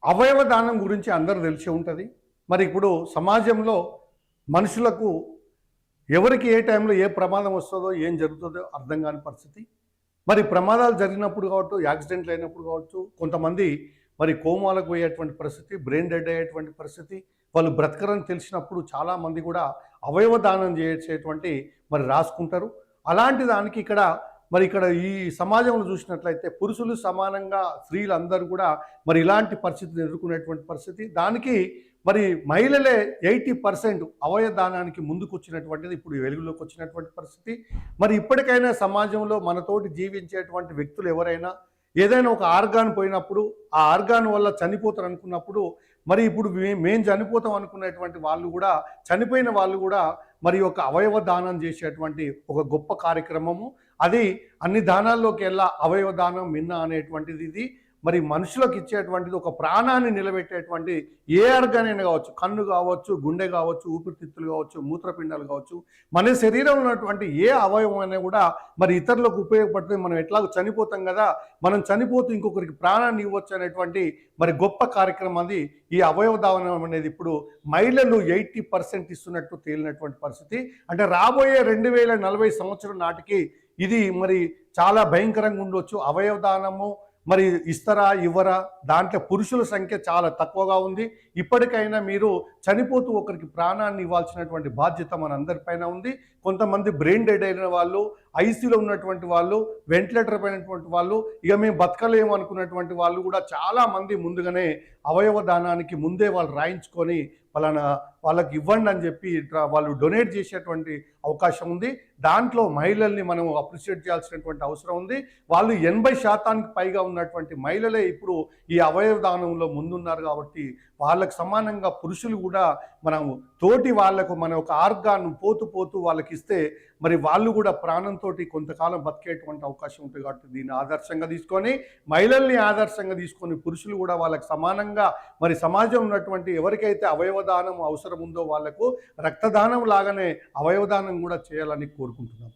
అవయవ దానం గురించి అందరూ తెలిసే ఉంటుంది. మరి ఇప్పుడు సమాజంలో మనుషులకు ఎవరికి ఏ టైంలో ఏ ప్రమాదం వస్తుందో, ఏం జరుగుతుందో అర్థం కాని పరిస్థితి. మరి ప్రమాదాలు జరిగినప్పుడు కావచ్చు, యాక్సిడెంట్లు అయినప్పుడు కావచ్చు, కొంతమంది మరి కోమాలకు పోయేటువంటి పరిస్థితి, బ్రెయిన్ డెడ్ అయ్యేటువంటి పరిస్థితి, వాళ్ళు బ్రతకరని తెలిసినప్పుడు చాలామంది కూడా అవయవ దానం చేసేటువంటి మరి రాసుకుంటారు. అలాంటి దానికి ఇక్కడ ఈ సమాజంలో చూసినట్లయితే పురుషులు సమానంగా స్త్రీలందరూ కూడా మరి ఇలాంటి పరిస్థితిని ఎదుర్కొనేటువంటి పరిస్థితి. దానికి మరి మహిళలే 80% అవయవ దానానికి ముందుకొచ్చినటువంటిది ఇప్పుడు వెలుగులోకి వచ్చినటువంటి పరిస్థితి. మరి ఇప్పటికైనా సమాజంలో మనతోటి జీవించేటువంటి వ్యక్తులు ఎవరైనా ఏదైనా ఒక ఆర్గాన్ పోయినప్పుడు ఆ ఆర్గాన్ వల్ల చనిపోతారు అనుకున్నప్పుడు మరి ఇప్పుడు మేము చనిపోతాం అనుకునేటువంటి వాళ్ళు కూడా చనిపోయిన వాళ్ళు కూడా మరి ఒక అవయవ దానం చేసేటువంటి ఒక గొప్ప కార్యక్రమము. అది అన్ని దానాల్లోకి అవయవ దానం మిన్న అనేటువంటిది ఇది. మరి మనుషులకు ఇచ్చేటువంటిది ఒక ప్రాణాన్ని నిలబెట్టేటువంటి ఏ ఆర్గాన్ అయినా కావచ్చు, కన్ను కావచ్చు, గుండె కావచ్చు, ఊపిరితిత్తులు కావచ్చు, మూత్రపిండాలు కావచ్చు, మన శరీరంలో ఉన్నటువంటి ఏ అవయవం అయినా కూడా మరి ఇతరులకు ఉపయోగపడుతుంది. మనం ఎట్లాగో చనిపోతాం కదా, మనం చనిపోతూ ఇంకొకరికి ప్రాణాన్ని ఇవ్వచ్చు అనేటువంటి మరి గొప్ప కార్యక్రమం అది. ఈ అవయవ దానం అనేది ఇప్పుడు మహిళలు 80% ఇస్తున్నట్టు తేలినటువంటి పరిస్థితి. అంటే రాబోయే 2040 సంవత్సరం నాటికి ఇది మరి చాలా భయంకరంగా ఉండొచ్చు. అవయవ దానము మరి ఇస్తారా ఇవ్వరా, దాంట్లో పురుషుల సంఖ్య చాలా తక్కువగా ఉంది. ఇప్పటికైనా మీరు చనిపోతూ ఒకరికి ప్రాణాన్ని ఇవ్వాల్సినటువంటి బాధ్యత మన అందరిపైన ఉంది. కొంతమంది బ్రెయిన్ డెడ్ అయిన వాళ్ళు, ఐసీలో ఉన్నటువంటి వాళ్ళు, వెంటిలేటర్ పైనటువంటి వాళ్ళు, ఇక మేము బతకలేము అనుకున్నటువంటి వాళ్ళు కూడా చాలామంది ముందుగానే అవయవ దానానికి ముందే వాళ్ళు రాయించుకొని వాళ్ళకి ఇవ్వండి అని చెప్పి వాళ్ళు డొనేట్ చేసేటువంటి అవకాశం ఉంది. దాంట్లో మహిళల్ని మనం అప్రిషియేట్ చేయాల్సినటువంటి అవసరం ఉంది. వాళ్ళు 80% పైగా ఉన్నటువంటి మహిళలే ఇప్పుడు ఈ అవయవ దానంలో ముందున్నారు. కాబట్టి వాళ్ళకు సమానంగా పురుషులు కూడా మనం తోటి వాళ్లకు మన ఒక ఆర్గాన్ పోతూ వాళ్ళకి ఇస్తే మరి వాళ్ళు కూడా ప్రాణంతో కొంతకాలం బతికేటువంటి అవకాశం ఉంటుంది. కాబట్టి దీన్ని ఆదర్శంగా తీసుకొని, మహిళల్ని ఆదర్శంగా తీసుకొని పురుషులు కూడా వాళ్ళకి సమానంగా మరి సమాజం ఉన్నటువంటి ఎవరికైతే అవయవదానం అవసరం ఉందో వాళ్లకు రక్తదానం లాగానే అవయవదానం కూడా చేయాలని కోరుకుంటున్నాం.